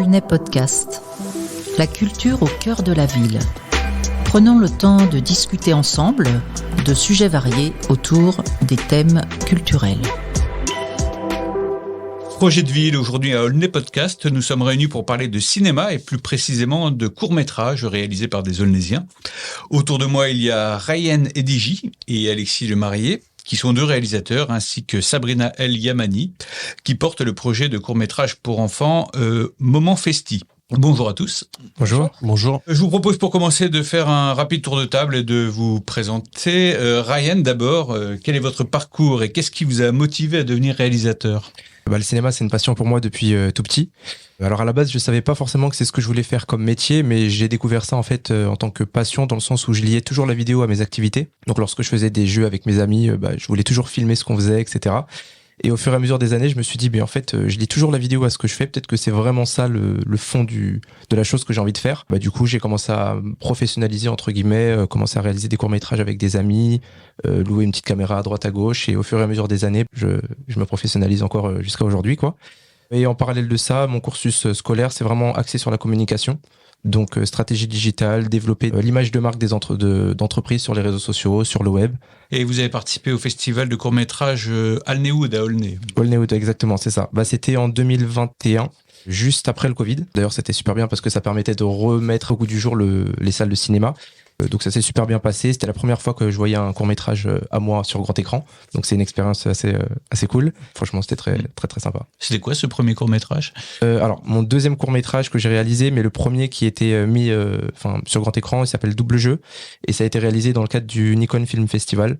Aulnay Podcast. La culture au cœur de la ville. Prenons le temps de discuter ensemble de sujets variés autour des thèmes culturels. Projet de ville, aujourd'hui à Aulnay Podcast, nous sommes réunis pour parler de cinéma et plus précisément de courts-métrages réalisés par des Aulnaysiens. Autour de moi, il y a Ryan Edigi et Alexis Lemarié, qui sont deux réalisateurs, ainsi que Sabrina El Yamani, qui portent le projet de court-métrage pour enfants Moment Festi. Bonjour à tous. Bonjour. Bonjour. Je vous propose pour commencer de faire un rapide tour de table et de vous présenter. Ryan, d'abord, quel est votre parcours et qu'est-ce qui vous a motivé à devenir réalisateur ? Le cinéma, c'est une passion pour moi depuis tout petit. Alors à la base, je savais pas forcément que c'est ce que je voulais faire comme métier, mais j'ai découvert ça en fait en tant que passion, dans le sens où je liais toujours la vidéo à mes activités. Donc lorsque je faisais des jeux avec mes amis, je voulais toujours filmer ce qu'on faisait, etc. Et au fur et à mesure des années, je me suis dit, en fait, je lis toujours la vidéo à ce que je fais. Peut-être que c'est vraiment ça le fond de la chose que j'ai envie de faire. Du coup, j'ai commencé à me professionnaliser, entre guillemets, commencer à réaliser des courts-métrages avec des amis, louer une petite caméra à droite à gauche. Et au fur et à mesure des années, je me professionnalise encore jusqu'à aujourd'hui, quoi. Et en parallèle de ça, mon cursus scolaire, c'est vraiment axé sur la communication. Donc, stratégie digitale, développer l'image de marque d'entreprises sur les réseaux sociaux, sur le web. Et vous avez participé au festival de court-métrage Alnéoud à Aulnay. Aulnéoud, exactement, c'est ça. C'était en 2021, juste après le Covid. D'ailleurs, c'était super bien parce que ça permettait de remettre au goût du jour les salles de cinéma. Donc ça s'est super bien passé. C'était la première fois que je voyais un court-métrage à moi sur grand écran. Donc c'est une expérience assez cool. Franchement, c'était très, très, très sympa. C'était quoi ce premier court-métrage ? Alors, mon deuxième court-métrage que j'ai réalisé, mais le premier qui était mis sur grand écran, il s'appelle Double Jeu. Et ça a été réalisé dans le cadre du Nikon Film Festival.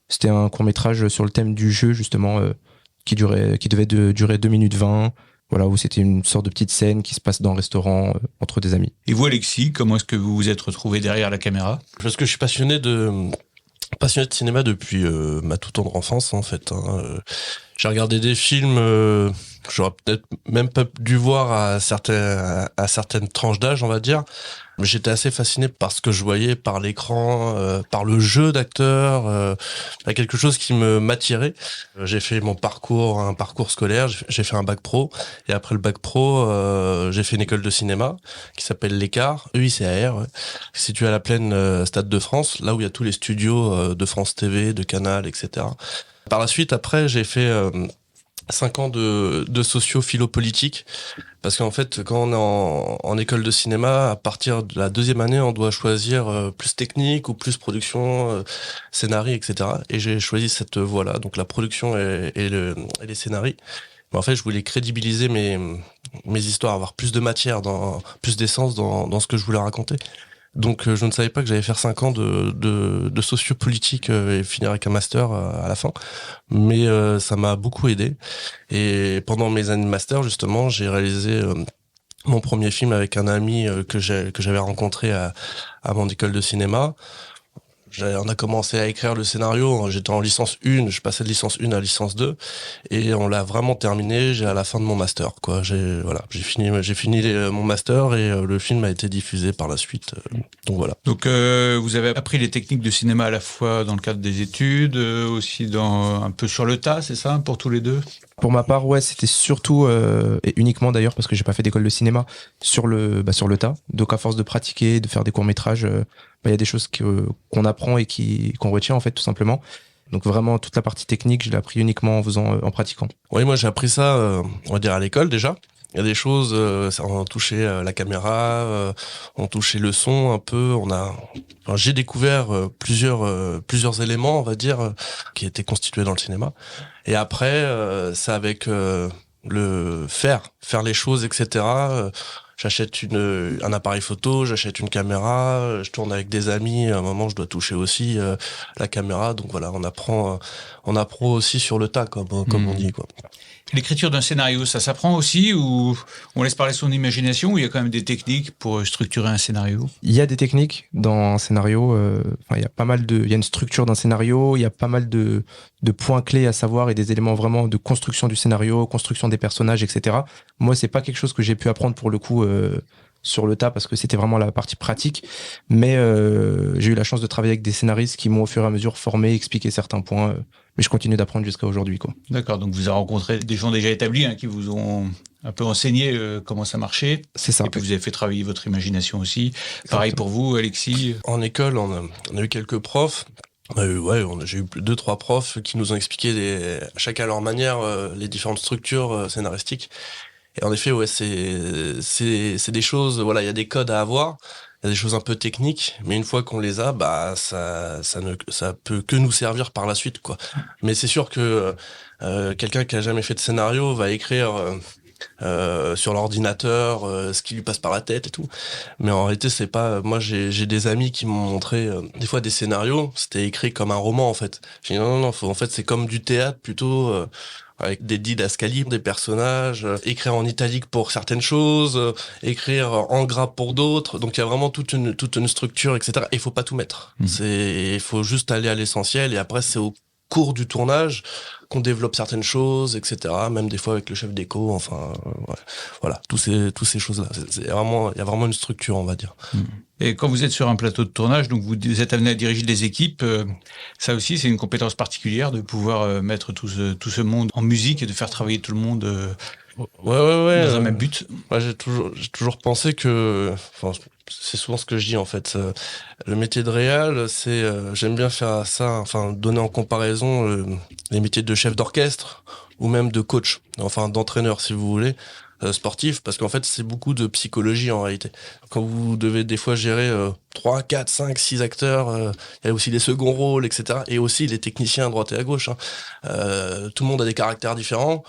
C'était un court-métrage sur le thème du jeu, justement, qui devait durer 2 minutes 20. Voilà, où c'était une sorte de petite scène qui se passe dans un restaurant entre des amis. Et vous, Alexis, comment est-ce que vous vous êtes retrouvé derrière la caméra ? Parce que je suis passionné de cinéma depuis ma toute tendre enfance, en fait. J'ai regardé des films, j'aurais peut-être même pas dû voir à certaines tranches d'âge, on va dire. J'étais assez fasciné par ce que je voyais, par l'écran, par le jeu d'acteur, quelque chose qui m'attirait. J'ai fait un parcours scolaire, j'ai fait un bac pro, et après le bac pro, j'ai fait une école de cinéma qui s'appelle l'Écart, EICAR, ouais, située à la plaine Stade de France, là où il y a tous les studios de France TV, de Canal, etc. Par la suite, après, j'ai fait 5 ans de socio-philo-politique, parce qu'en fait, quand on est en école de cinéma, à partir de la 2e année, on doit choisir plus technique ou plus production, scénario, etc. Et j'ai choisi cette voie-là, donc la production et les scénarios. Mais en fait, je voulais crédibiliser mes histoires, avoir plus de matière, plus d'essence dans ce que je voulais raconter. Donc je ne savais pas que j'allais faire 5 ans de sociopolitique et finir avec un master à la fin, mais ça m'a beaucoup aidé. Et pendant mes années de master, justement, j'ai réalisé mon premier film avec un ami que j'avais rencontré à mon école de cinéma. On a commencé à écrire le scénario, j'étais en licence 1, je passais de licence 1 à licence 2, et on l'a vraiment terminé à la fin de mon master, quoi. J'ai fini mon master et le film a été diffusé par la suite. Donc voilà. Donc vous avez appris les techniques de cinéma à la fois dans le cadre des études, aussi un peu sur le tas, c'est ça, pour tous les deux ? Pour ma part, ouais, c'était surtout et uniquement d'ailleurs parce que j'ai pas fait d'école de cinéma sur le tas. Donc à force de pratiquer, de faire des courts-métrages, il y a des choses qu'on apprend et qu'on retient en fait tout simplement. Donc vraiment toute la partie technique, je l'ai appris uniquement en pratiquant. Oui, moi j'ai appris ça, on va dire à l'école déjà. Il y a des choses, on touchait la caméra, on touchait le son un peu. J'ai découvert plusieurs éléments, on va dire, qui étaient constitués dans le cinéma. Et après, c'est avec le faire les choses, etc. J'achète un appareil photo, j'achète une caméra, je tourne avec des amis. À un moment, je dois toucher aussi la caméra. Donc voilà, on apprend aussi sur le tas, comme on dit, quoi. L'écriture d'un scénario, ça s'apprend aussi ou on laisse parler son imagination ou il y a quand même des techniques pour structurer un scénario ? Il y a des techniques dans un scénario. Il y a une structure d'un scénario. Il y a pas mal de points clés à savoir et des éléments vraiment de construction du scénario, construction des personnages, etc. Moi, c'est pas quelque chose que j'ai pu apprendre pour le coup sur le tas parce que c'était vraiment la partie pratique. Mais j'ai eu la chance de travailler avec des scénaristes qui m'ont au fur et à mesure formé, expliqué certains points. Mais je continue d'apprendre jusqu'à aujourd'hui, quoi. D'accord, donc vous avez rencontré des gens déjà établis qui vous ont un peu enseigné comment ça marchait. C'est ça. Et puis vous avez fait travailler votre imagination aussi. Pareil pour vous, Alexis. En école, on a eu quelques profs. J'ai eu 2-3 profs qui nous ont expliqué chacun à leur manière les différentes structures scénaristiques. Et en effet, c'est des choses, voilà, il y a des codes à avoir, il y a des choses un peu techniques, mais une fois qu'on les a, bah ça peut que nous servir par la suite, quoi. Mais c'est sûr que quelqu'un qui a jamais fait de scénario va écrire sur l'ordinateur ce qui lui passe par la tête et tout, mais en réalité c'est pas, moi j'ai des amis qui m'ont montré des fois des scénarios, c'était écrit comme un roman en fait. J'ai dit non, en fait c'est comme du théâtre plutôt, avec des didascalies, des personnages, écrire en italique pour certaines choses, écrire en gras pour d'autres, donc il y a vraiment toute une structure, etc. Et il faut pas tout mettre, il faut juste aller à l'essentiel, et après c'est au cours du tournage qu'on développe certaines choses, etc. Même des fois avec le chef déco, enfin, voilà, tous ces choses-là. Il y a vraiment une structure, on va dire. Et quand vous êtes sur un plateau de tournage, donc vous êtes amené à diriger des équipes, ça aussi c'est une compétence particulière de pouvoir mettre tout ce monde en musique et de faire travailler tout le monde dans un même but. J'ai toujours pensé que, enfin, c'est souvent ce que je dis en fait. Le métier de réal, c'est, j'aime bien faire ça, enfin donner en comparaison les métiers de chef d'orchestre ou même de coach, enfin d'entraîneur si vous voulez, sportif, parce qu'en fait c'est beaucoup de psychologie en réalité. Quand vous devez des fois gérer 3, 4, 5, 6 acteurs, il y a aussi les seconds rôles, etc. Et aussi les techniciens à droite et à gauche. Tout le monde a des caractères différents.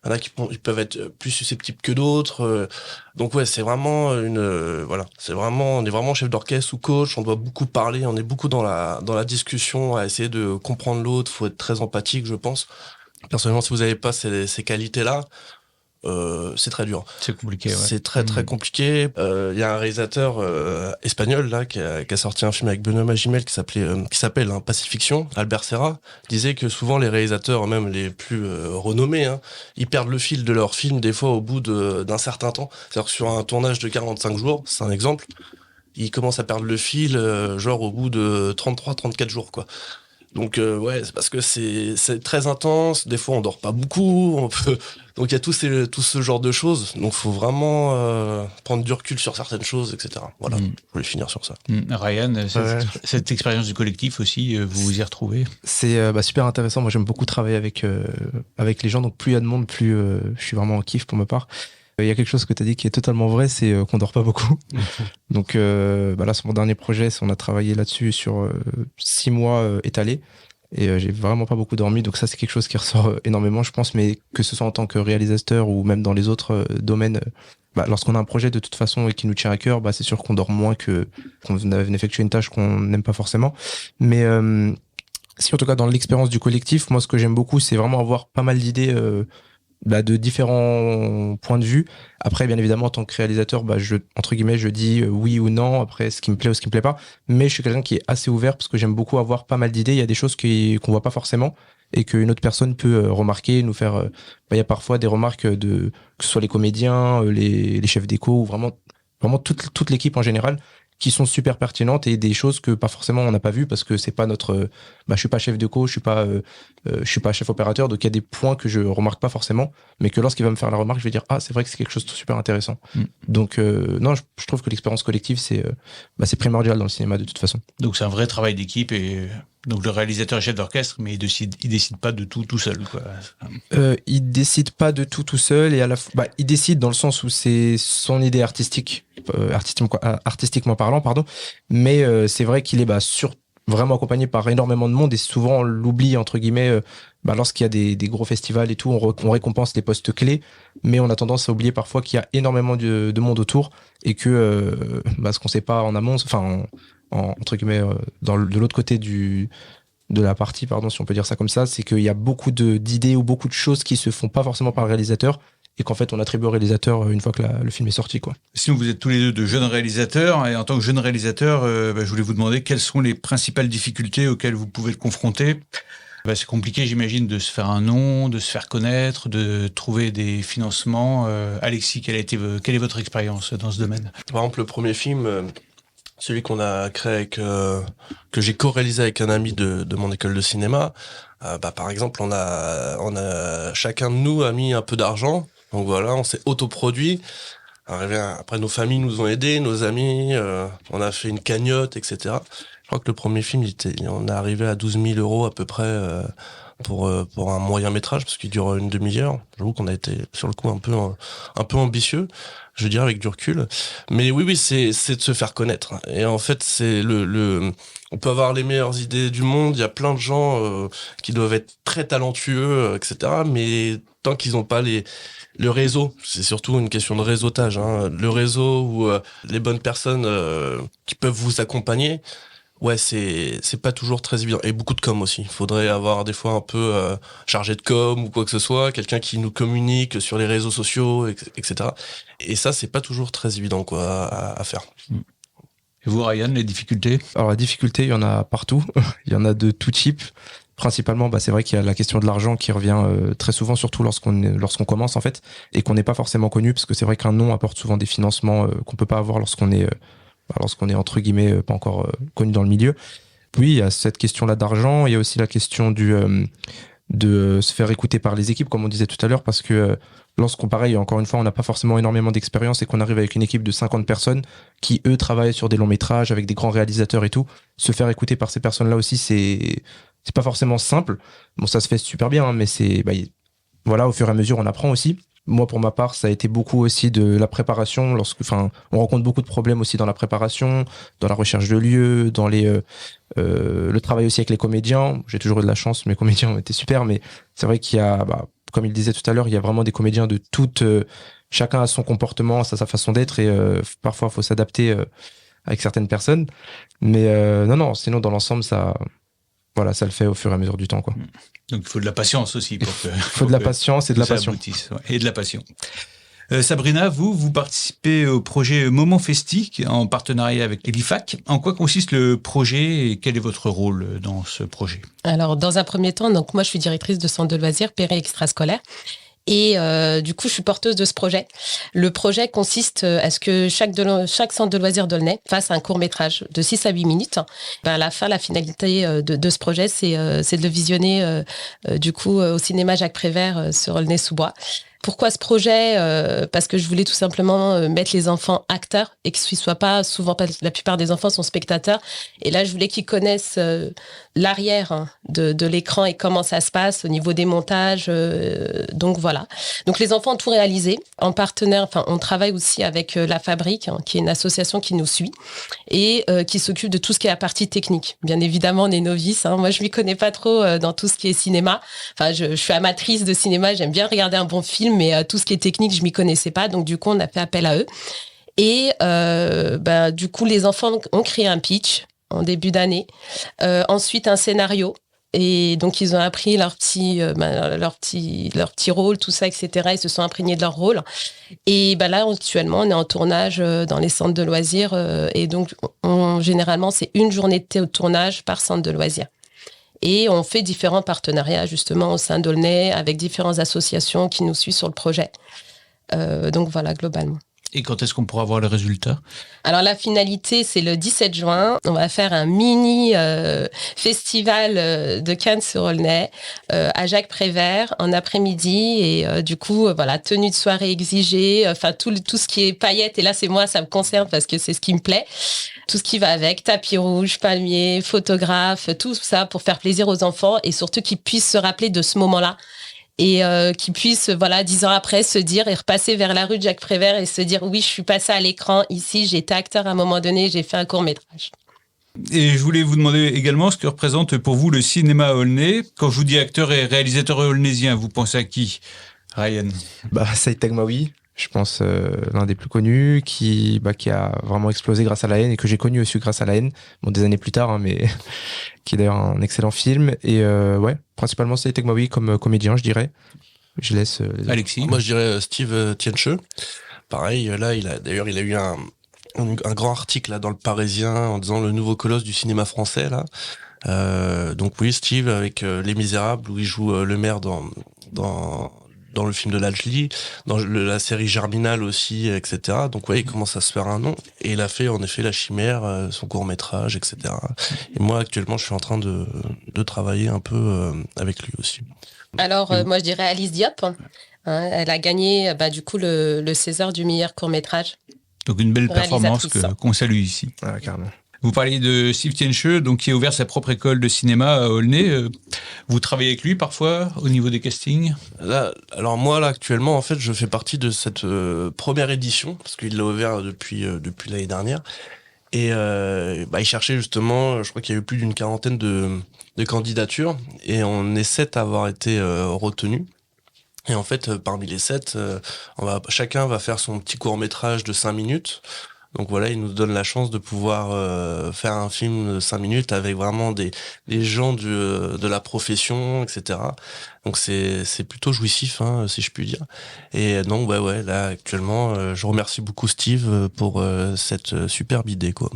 Il y en a qui peuvent être plus susceptibles que d'autres. Donc ouais, c'est vraiment on est vraiment chef d'orchestre ou coach, on doit beaucoup parler, on est beaucoup dans la discussion, à essayer de comprendre l'autre, faut être très empathique, je pense. Personnellement, si vous n'avez pas ces qualités-là, c'est très dur. C'est compliqué, ouais. C'est très très compliqué. Il y a un réalisateur espagnol là qui a sorti un film avec Benoît Magimel qui s'appelle Pacifiction. Albert Serra disait que souvent les réalisateurs, même les plus renommés, ils perdent le fil de leur film des fois au bout d'un certain temps. C'est-à-dire que sur un tournage de 45 jours, c'est un exemple, ils commencent à perdre le fil genre au bout de 33-34 jours, quoi. Donc c'est parce que c'est très intense, des fois on dort pas beaucoup, donc il y a tout ce genre de choses, donc faut vraiment prendre du recul sur certaines choses, etc. Voilà, je voulais finir sur ça. Ryan, cette expérience du collectif aussi, vous vous y retrouvez? C'est super intéressant, moi j'aime beaucoup travailler avec les gens, donc plus il y a de monde, plus je suis vraiment en kiff pour ma part. Il y a quelque chose que tu as dit qui est totalement vrai, c'est qu'on dort pas beaucoup. Donc là, sur mon dernier projet, on a travaillé là-dessus sur 6 mois étalés. Et j'ai vraiment pas beaucoup dormi. Donc ça, c'est quelque chose qui ressort énormément, je pense. Mais que ce soit en tant que réalisateur ou même dans les autres domaines, lorsqu'on a un projet de toute façon et qui nous tient à cœur, c'est sûr qu'on dort moins que qu'on effectue une tâche qu'on n'aime pas forcément. Mais si en tout cas dans l'expérience du collectif, moi, ce que j'aime beaucoup, c'est vraiment avoir pas mal d'idées de différents points de vue. Après, bien évidemment, en tant que réalisateur, je dis oui ou non, après ce qui me plaît ou ce qui me plaît pas. Mais je suis quelqu'un qui est assez ouvert parce que j'aime beaucoup avoir pas mal d'idées. Il y a des choses qu'on voit pas forcément et qu'une autre personne peut remarquer, nous faire. Il y a parfois des remarques que ce soit les comédiens, les chefs déco ou vraiment toute l'équipe en général, qui sont super pertinentes et des choses que pas forcément on n'a pas vu parce que c'est pas notre je suis pas chef de co, je suis pas chef opérateur, donc il y a des points que je remarque pas forcément, mais que lorsqu'il va me faire la remarque, je vais dire c'est vrai que c'est quelque chose de super intéressant. Donc non, je trouve que l'expérience collective c'est primordial dans le cinéma de toute façon. Donc c'est un vrai travail d'équipe et donc le réalisateur est chef d'orchestre, mais il décide pas de tout seul, quoi. Il décide pas de tout seul et à la fois il décide dans le sens où c'est son idée artistiquement parlant, pardon, mais c'est vrai qu'il est vraiment accompagné par énormément de monde et souvent on l'oublie entre guillemets lorsqu'il y a des gros festivals et tout, on récompense les postes clés, mais on a tendance à oublier parfois qu'il y a énormément de monde autour et que ce qu'on sait pas en amont, entre guillemets de l'autre côté de la partie, pardon, si on peut dire ça comme ça, c'est qu'il y a beaucoup d'idées ou beaucoup de choses qui se font pas forcément par le réalisateur et qu'en fait on attribue au réalisateur une fois que le film est sorti, quoi. Sinon, vous êtes tous les deux de jeunes réalisateurs et en tant que jeune réalisateur, je voulais vous demander quelles sont les principales difficultés auxquelles vous pouvez être confronter. C'est compliqué, j'imagine, de se faire un nom, de se faire connaître, de trouver des financements. Alexis, quelle est votre expérience dans ce domaine? Par exemple, le premier film, celui qu'on a créé que j'ai co-réalisé avec un ami de mon école de cinéma, par exemple, on a chacun de nous a mis un peu d'argent Donc voilà, on s'est autoproduit. Après, nos familles nous ont aidés, nos amis, on a fait une cagnotte, etc. Je crois que le premier film, on est arrivé à 12 000 euros à peu près pour un moyen métrage, parce qu'il dure une demi-heure. J'avoue qu'on a été sur le coup un peu ambitieux, je dirais avec du recul. Mais oui, c'est de se faire connaître. Et en fait, c'est on peut avoir les meilleures idées du monde. Il y a plein de gens qui doivent être très talentueux, etc. Mais tant qu'ils n'ont pas le réseau, c'est surtout une question de réseautage, hein. Le réseau ou les bonnes personnes qui peuvent vous accompagner, ouais, c'est pas toujours très évident. Et beaucoup de com aussi. Il faudrait avoir des fois un peu chargé de com ou quoi que ce soit, quelqu'un qui nous communique sur les réseaux sociaux, etc. Et ça, c'est pas toujours très évident quoi à faire. Et vous, Ryan, les difficultés? Alors la difficulté, il y en a partout. Il y en a de tout type. Principalement, c'est vrai qu'il y a la question de l'argent qui revient très souvent, surtout lorsqu'on commence en fait, et qu'on n'est pas forcément connu, parce que c'est vrai qu'un nom apporte souvent des financements qu'on peut pas avoir lorsqu'on est entre guillemets pas encore connu dans le milieu. Oui, il y a cette question-là d'argent. Il y a aussi la question de se faire écouter par les équipes, comme on disait tout à l'heure, parce que pareil, encore une fois, on n'a pas forcément énormément d'expérience et qu'on arrive avec une équipe de 50 personnes qui, eux, travaillent sur des longs métrages avec des grands réalisateurs et tout, se faire écouter par ces personnes-là aussi, c'est pas forcément simple. Bon, ça se fait super bien, hein, mais voilà, au fur et à mesure, on apprend aussi. Moi, pour ma part, ça a été beaucoup aussi de la préparation. On rencontre beaucoup de problèmes aussi dans la préparation, dans la recherche de lieux, dans le travail aussi avec les comédiens. J'ai toujours eu de la chance, mes comédiens ont été super, mais c'est vrai qu'il y a, comme il disait tout à l'heure, il y a vraiment des comédiens de toutes. Chacun a son comportement, sa façon d'être, et parfois, il faut s'adapter avec certaines personnes. Mais non, sinon, dans l'ensemble, ça le fait au fur et à mesure du temps, quoi. Donc il faut de la patience aussi. Il faut de la patience et de la passion. Et de la passion. Sabrina, vous participez au projet Moment Festique en partenariat avec l'IFAC. En quoi consiste le projet et quel est votre rôle dans ce projet? Alors, dans un premier temps, donc moi je suis directrice de centre de loisirs péri-extrascolaire. Et du coup, je suis porteuse de ce projet. Le projet consiste à ce que chaque centre de loisirs d'Aulnay fasse un court-métrage de 6 à 8 minutes. À la fin, la finalité de ce projet, c'est de le visionner du coup au cinéma Jacques Prévert sur Aulnay-sous-Bois. Pourquoi ce projet? Parce que je voulais tout simplement mettre les enfants acteurs et que ce soit pas souvent, la plupart des enfants sont spectateurs. Et là, je voulais qu'ils connaissent l'arrière de l'écran et comment ça se passe au niveau des montages. Donc voilà. Donc les enfants ont tout réalisé en partenaire. Enfin, on travaille aussi avec La Fabrique, qui est une association qui nous suit et qui s'occupe de tout ce qui est la partie technique. Bien évidemment, on est novices. Moi, je m'y connais pas trop dans tout ce qui est cinéma. Enfin, je suis amatrice de cinéma. J'aime bien regarder un bon film, mais tout ce qui est technique, je m'y connaissais pas. Donc, du coup, on a fait appel à eux. Et du coup, les enfants ont créé un pitch en début d'année. Ensuite, un scénario. Et donc, ils ont appris leur petit rôle, tout ça, etc. Ils se sont imprégnés de leur rôle. Et là, actuellement, on est en tournage dans les centres de loisirs. Et donc, généralement, c'est une journée de tournage par centre de loisirs. Et on fait différents partenariats, justement, au sein d'Aulnay, avec différentes associations qui nous suivent sur le projet. Donc, voilà, globalement. Et quand est-ce qu'on pourra voir les résultats? Alors, la finalité, c'est le 17 juin. On va faire un mini festival de Cannes-sur-Aulnay à Jacques Prévert en après-midi. Et du coup, tenue de soirée exigée, tout ce qui est paillettes. Et là, c'est moi, ça me concerne parce que c'est ce qui me plaît. Tout ce qui va avec, tapis rouge, palmier, photographe, tout ça pour faire plaisir aux enfants et surtout qu'ils puissent se rappeler de ce moment-là. Et qui puisse 10 ans après se dire et repasser vers la rue de Jacques Prévert et se dire oui, je suis passé à l'écran ici, j'ai été acteur à un moment donné, j'ai fait un court-métrage. Et je voulais vous demander également ce que représente pour vous le cinéma à Aulnay. Quand je vous dis acteur et réalisateur aulnaysien, vous pensez à qui, Ryan? Saïd Taghmaoui, je pense l'un des plus connus, qui a vraiment explosé grâce à La Haine et que j'ai connu aussi grâce à La Haine, des années plus tard, mais qui est d'ailleurs un excellent film. Et principalement Saïd Taghmaoui comme comédien, je dirais. Je laisse Alexis. Moi, je dirais Steve Tienche. Pareil, là, il a eu un grand article là dans le Parisien en disant le nouveau colosse du cinéma français là. Donc oui, Steve avec Les Misérables où il joue le maire dans le film de Lajli, dans la série Germinal aussi, etc. Donc ouais, il commence à se faire un nom. Et il a fait en effet La Chimère, son court-métrage, etc. Et moi actuellement je suis en train de travailler un peu avec lui aussi. Alors moi je dirais Alice Diop. Elle a gagné du coup le César du meilleur court-métrage. Donc une belle performance qu'on salue ici. Ah, carrément. Vous parliez de Steve Tienche, donc qui a ouvert sa propre école de cinéma à Aulnay. Vous travaillez avec lui parfois au niveau des castings ? Alors moi actuellement en fait je fais partie de cette première édition parce qu'il l'a ouvert depuis l'année dernière et il cherchait justement, je crois qu'il y a eu plus d'une quarantaine de candidatures et on est 7 à avoir été retenus. Et en fait, parmi les 7, chacun va faire son petit court-métrage de 5 minutes. Donc voilà, il nous donne la chance de pouvoir faire un film de 5 minutes avec vraiment des gens de la profession, etc. Donc c'est plutôt jouissif, si je puis dire. Et donc ouais, là actuellement, je remercie beaucoup Steve pour cette superbe idée, quoi.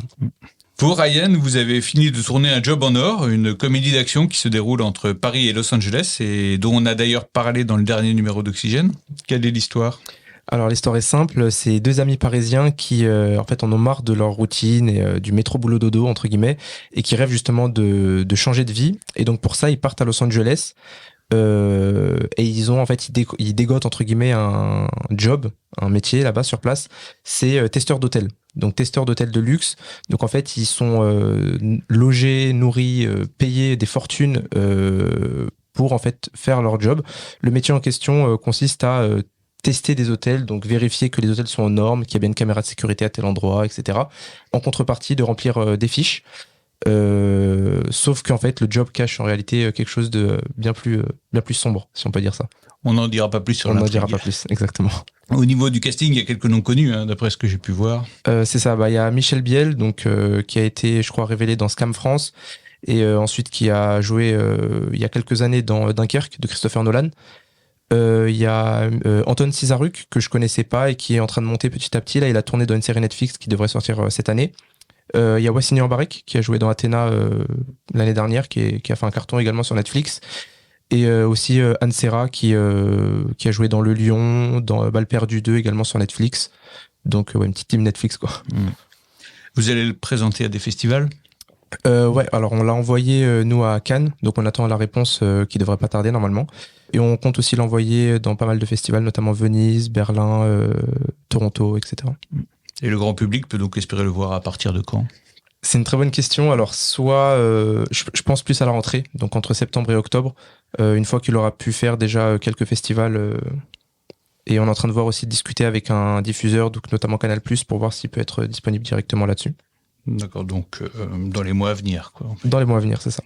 Vous, Ryan, vous avez fini de tourner Un Job en or, une comédie d'action qui se déroule entre Paris et Los Angeles et dont on a d'ailleurs parlé dans le dernier numéro d'Oxygène. Quelle est l'histoire ? Alors l'histoire est simple, c'est 2 amis parisiens qui en fait en ont marre de leur routine et du métro boulot dodo entre guillemets et qui rêvent justement de changer de vie et donc pour ça ils partent à Los Angeles et ils dégotent entre guillemets un job, un métier là-bas sur place, c'est testeur d'hôtel. Donc testeur d'hôtel de luxe. Donc en fait ils sont logés, nourris, payés des fortunes pour en fait faire leur job. Le métier en question consiste à tester des hôtels, donc vérifier que les hôtels sont aux normes, qu'il y a bien une caméra de sécurité à tel endroit, etc. En contrepartie de remplir des fiches. Sauf qu'en fait, le job cache en réalité quelque chose de bien plus sombre, si on peut dire ça. On n'en dira pas plus sur l'intrigue. On n'en dira pas plus, exactement. Au niveau du casting, il y a quelques noms connus, d'après ce que j'ai pu voir. C'est ça, il y a Michel Biel, donc, qui a été, je crois, révélé dans Scam France, et ensuite qui a joué il y a quelques années dans Dunkerque, de Christopher Nolan. Il y a Anton Cizaruk, que je connaissais pas et qui est en train de monter petit à petit. Là, il a tourné dans une série Netflix qui devrait sortir cette année. Il y a Wassini Embarek, qui a joué dans Athéna l'année dernière, qui a fait un carton également sur Netflix. Et aussi Anne Serra, qui a joué dans Le Lion, dans Balle perdue 2, également sur Netflix. Donc, une petite team Netflix, quoi. Vous allez le présenter à des festivals ? Ouais, alors on l'a envoyé, nous, à Cannes. Donc, on attend la réponse qui devrait pas tarder, normalement. Et on compte aussi l'envoyer dans pas mal de festivals, notamment Venise, Berlin, Toronto, etc. Et le grand public peut donc espérer le voir à partir de quand ? C'est une très bonne question. Alors, soit, je pense plus à la rentrée, donc entre septembre et octobre, une fois qu'il aura pu faire déjà quelques festivals. Et on est en train de voir aussi de discuter avec un diffuseur, donc notamment Canal+, pour voir s'il peut être disponible directement là-dessus. D'accord, donc dans les mois à venir, quoi. Dans les mois à venir, c'est ça.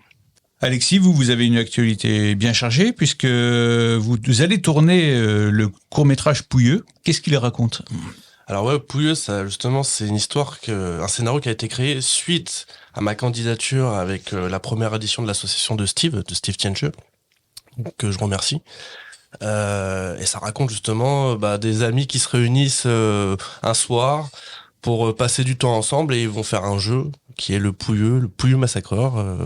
Alexis, vous avez une actualité bien chargée puisque vous allez tourner le court-métrage Pouilleux. Qu'est-ce qu'il raconte ? Alors ouais, Pouilleux, ça justement, c'est une histoire un scénario qui a été créé suite à ma candidature avec la première édition de l'association de Steve Tienche, que je remercie. Et ça raconte justement des amis qui se réunissent un soir pour passer du temps ensemble et ils vont faire un jeu qui est le Pouilleux Massacreur,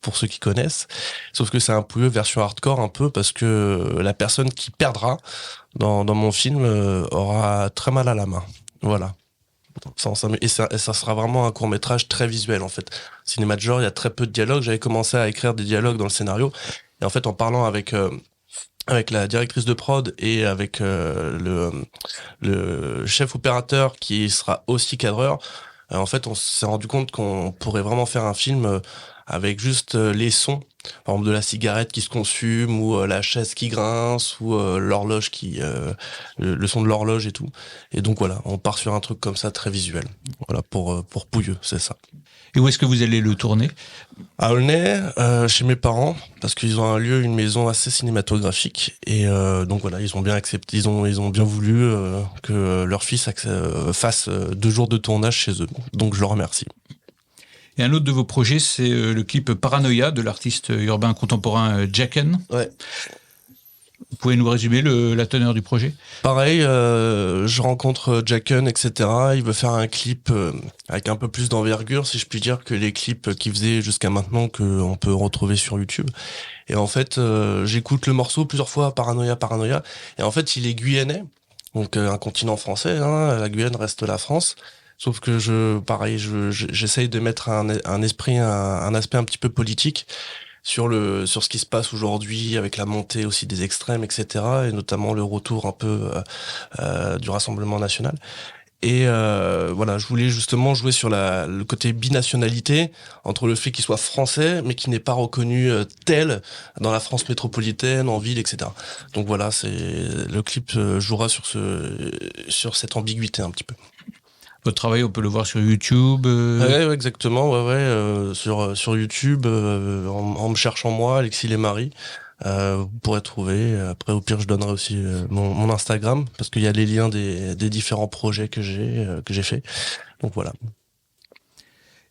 pour ceux qui connaissent. Sauf que c'est un Pouilleux version hardcore un peu parce que la personne qui perdra dans mon film aura très mal à la main. Voilà. Et ça sera vraiment un court-métrage très visuel en fait. Cinéma de genre, il y a très peu de dialogue. J'avais commencé à écrire des dialogues dans le scénario et en fait en parlant avec la directrice de prod et avec le chef opérateur qui sera aussi cadreur, en fait on s'est rendu compte qu'on pourrait vraiment faire un film avec juste les sons, par exemple de la cigarette qui se consume ou la chaise qui grince ou l'horloge le son de l'horloge et tout. Et donc voilà, on part sur un truc comme ça très visuel. Voilà pour Pouilleux, c'est ça. Et où est-ce que vous allez le tourner ? À Aulnay, chez mes parents, parce qu'ils ont une maison assez cinématographique. Et donc voilà, ils ont bien accepté, ils ont bien voulu que leur fils fasse 2 jours de tournage chez eux. Donc je leur remercie. Et un autre de vos projets, c'est le clip Paranoia de l'artiste urbain contemporain Jacken. Ouais. Vous pouvez nous résumer la teneur du projet ? Pareil, je rencontre Jacken, etc. Il veut faire un clip avec un peu plus d'envergure, si je puis dire, que les clips qu'il faisait jusqu'à maintenant, qu'on peut retrouver sur YouTube. Et en fait, j'écoute le morceau plusieurs fois, Paranoia. Et en fait, il est guyanais, donc un continent français. La Guyane reste la France. Sauf que j'essaye de mettre un esprit, un aspect un petit peu politique sur ce qui se passe aujourd'hui avec la montée aussi des extrêmes, etc. et notamment le retour un peu du Rassemblement national. Et voilà, je voulais justement jouer sur le côté binationalité entre le fait qu'il soit français mais qu'il n'est pas reconnu tel dans la France métropolitaine, en ville, etc. Donc voilà, le clip jouera sur cette ambiguïté un petit peu. Votre travail, on peut le voir sur YouTube. Ouais, exactement. Sur YouTube, en me cherchant moi, Alexis Lemarie, vous pourrez trouver. Après, au pire, je donnerai aussi mon Instagram parce qu'il y a les liens des différents projets que j'ai fait. Donc voilà.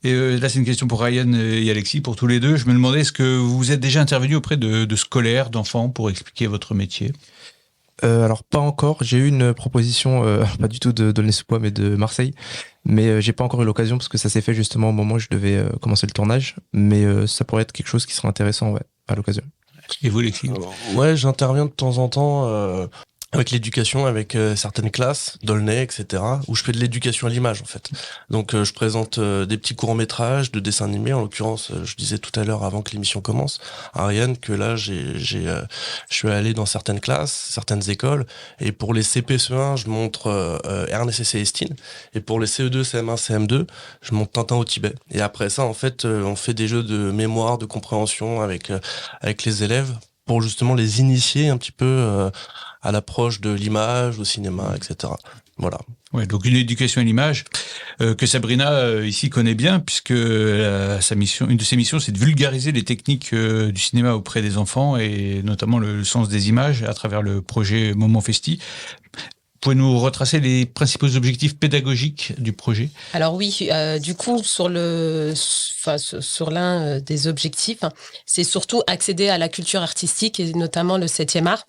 Et là, c'est une question pour Ryan et Alexis, pour tous les deux. Je me demandais, est-ce que vous êtes déjà intervenu auprès de scolaires, d'enfants, pour expliquer votre métier ? Alors pas encore, j'ai eu une proposition, pas du tout de Aulnay-sous-Bois mais de Marseille, mais j'ai pas encore eu l'occasion parce que ça s'est fait justement au moment où je devais commencer le tournage, mais ça pourrait être quelque chose qui serait intéressant à l'occasion. Et vous, Alexis ? Ouais, j'interviens de temps en temps avec l'éducation, avec certaines classes d'Aulnay, etc., où je fais de l'éducation à l'image, en fait. Donc, je présente des petits courts-métrages de dessins animés. En l'occurrence, je disais tout à l'heure, avant que l'émission commence, Ariane, que là, je suis allé dans certaines classes, certaines écoles, et pour les CP-CE1, je montre Ernest et Célestine, et pour les CE2, CM1, CM2, je montre Tintin au Tibet. Et après ça, en fait, on fait des jeux de mémoire, de compréhension avec les élèves, pour justement les initier un petit peu à l'approche de l'image, au cinéma, etc. Voilà. Ouais, donc une éducation à l'image que Sabrina ici connaît bien, puisque une de ses missions, c'est de vulgariser les techniques du cinéma auprès des enfants et notamment le sens des images à travers le projet Moment Festi. Pouvez-nous retracer les principaux objectifs pédagogiques du projet ? Alors oui, du coup, sur l'un des objectifs, c'est surtout accéder à la culture artistique et notamment le 7e art.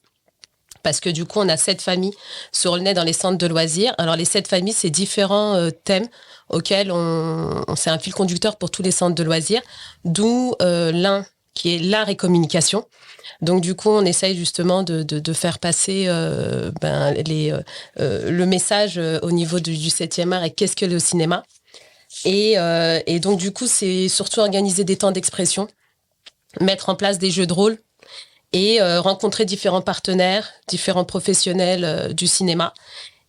Parce que du coup, on a 7 familles sur Aulnay dans les centres de loisirs. Alors, les 7 familles, c'est différents thèmes auxquels c'est un fil conducteur pour tous les centres de loisirs. D'où l'un qui est l'art et communication. Donc, du coup, on essaye justement de faire passer le message au niveau du 7e art et qu'est-ce que le cinéma. Et donc, du coup, c'est surtout organiser des temps d'expression, mettre en place des jeux de rôle, et rencontrer différents partenaires, différents professionnels du cinéma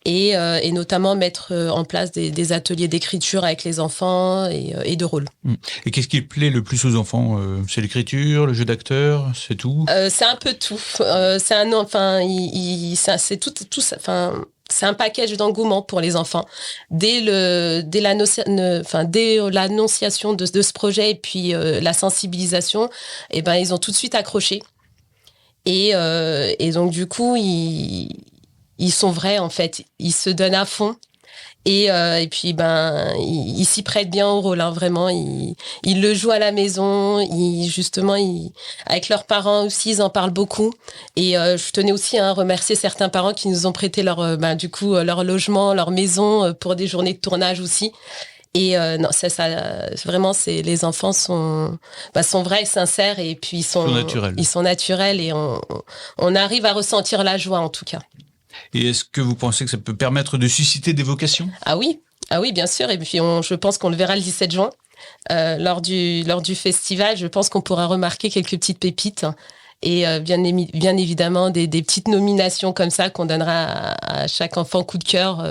et notamment mettre en place des ateliers d'écriture avec les enfants et de rôle. Et qu'est-ce qui plaît le plus aux enfants ? C'est l'écriture, le jeu d'acteur, c'est tout ? C'est un peu tout. C'est un package d'engouement pour les enfants. Dès l'annonciation de ce projet et puis la sensibilisation, ils ont tout de suite accroché. Et donc, du coup, ils sont vrais, en fait. Ils se donnent à fond. Et puis, ils s'y prêtent bien au rôle, hein, vraiment. Ils le jouent à la maison. Avec leurs parents aussi, ils en parlent beaucoup. Et je tenais aussi à remercier certains parents qui nous ont prêté leur logement, leur maison pour des journées de tournage aussi. Et vraiment, les enfants sont vrais, sincères, et puis ils sont naturels, et on arrive à ressentir la joie en tout cas. Et est-ce que vous pensez que ça peut permettre de susciter des vocations ? Ah oui, bien sûr. Et puis je pense qu'on le verra le 17 juin lors du festival. Je pense qu'on pourra remarquer quelques petites pépites. Et bien évidemment des petites nominations comme ça qu'on donnera à chaque enfant coup de cœur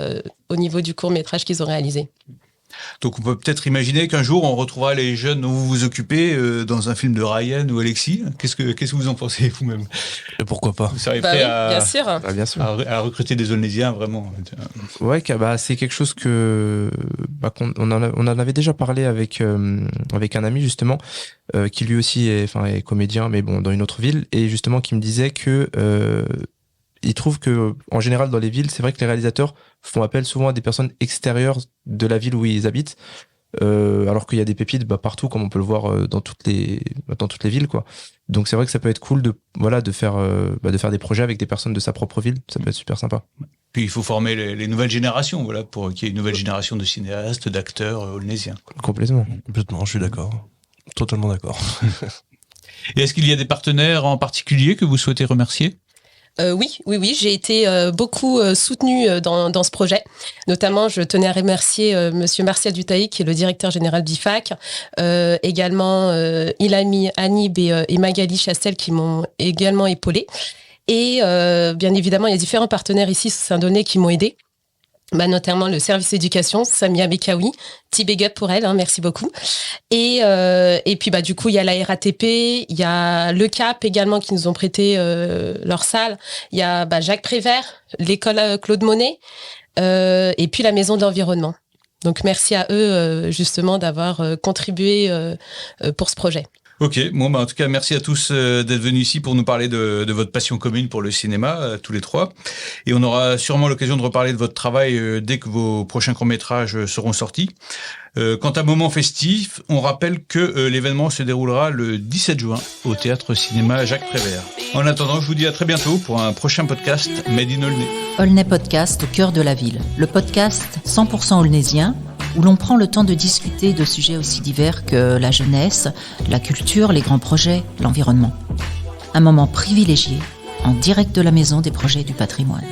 au niveau du court-métrage qu'ils ont réalisé. Donc on peut peut-être imaginer qu'un jour on retrouvera les jeunes dont vous vous occupez dans un film de Ryan ou Alexis. Qu'est-ce que vous en pensez vous-même ? Et pourquoi pas ? Vous seriez prêt bien sûr. À recruter des Aulnaysiens vraiment ? Ouais, c'est quelque chose qu'on en avait déjà parlé avec un ami justement qui lui aussi est comédien mais bon dans une autre ville, et justement qui me disait que il trouve que en général dans les villes, c'est vrai que les réalisateurs font appel souvent à des personnes extérieures de la ville où ils habitent, alors qu'il y a des pépites partout, comme on peut le voir dans toutes les villes, quoi. Donc c'est vrai que ça peut être cool de faire des projets avec des personnes de sa propre ville. Ça peut être super sympa. Puis il faut former les nouvelles générations, pour qu'il y ait une nouvelle génération de cinéastes, d'acteurs aulnésiens. Complètement, je suis d'accord. Totalement d'accord. Et est-ce qu'il y a des partenaires en particulier que vous souhaitez remercier ? Oui, j'ai été beaucoup soutenue dans ce projet. Notamment, je tenais à remercier Monsieur Martial Dutaï, qui est le directeur général d'IFAC, également Ilami, Anib et Magali Chastel, qui m'ont également épaulée. Et bien évidemment, il y a différents partenaires ici sur Saint-Dolnay qui m'ont aidée. Notamment le service éducation, Samia Bekaoui, petit big up pour elle, merci beaucoup. Et puis du coup il y a la RATP, il y a le CAP également qui nous ont prêté leur salle, il y a Jacques Prévert, l'école Claude Monet, et puis la maison de l'environnement. Donc merci à eux justement d'avoir contribué pour ce projet. Ok, en tout cas, merci à tous d'être venus ici pour nous parler de votre passion commune pour le cinéma, tous les trois. Et on aura sûrement l'occasion de reparler de votre travail dès que vos prochains courts-métrages seront sortis. Quant à Moment Festif, on rappelle que l'événement se déroulera le 17 juin au Théâtre Cinéma Jacques Prévert. En attendant, je vous dis à très bientôt pour un prochain podcast Made in Aulnay. Aulnay Podcast au cœur de la ville. Le podcast 100% aulnaysien, où l'on prend le temps de discuter de sujets aussi divers que la jeunesse, la culture, les grands projets, l'environnement. Un moment privilégié, en direct de la Maison des Projets du Patrimoine.